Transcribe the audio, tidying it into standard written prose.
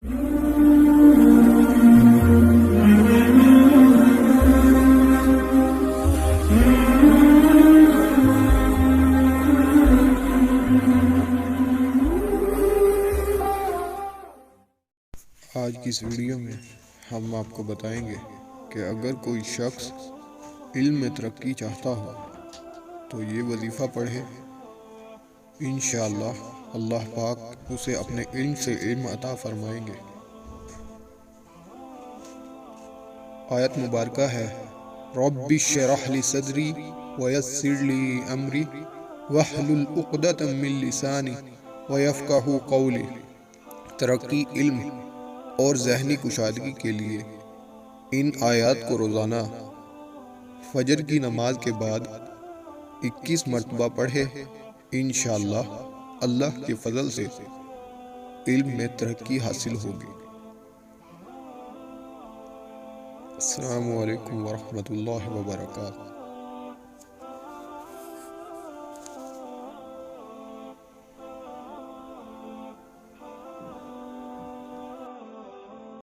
آج کی اس ویڈیو میں ہم آپ کو بتائیں گے کہ اگر کوئی شخص علم میں ترقی چاہتا ہو تو یہ وظیفہ پڑھے، انشاءاللہ اللہ پاک اسے اپنے علم سے علم عطا فرمائیں گے۔ آیت مبارکہ ہے رب اشرح لی صدری ویسر لی امری واحلل عقدۃ من لسانی ویفقہوا قولی۔ ترقی، علم اور ذہنی کشادگی کے لیے ان آیات کو روزانہ فجر کی نماز کے بعد 21 مرتبہ پڑھے، انشاءاللہ اللہ کے فضل سے علم میں ترقی حاصل ہوگی۔ السلام علیکم ورحمۃ اللہ وبرکاتہ۔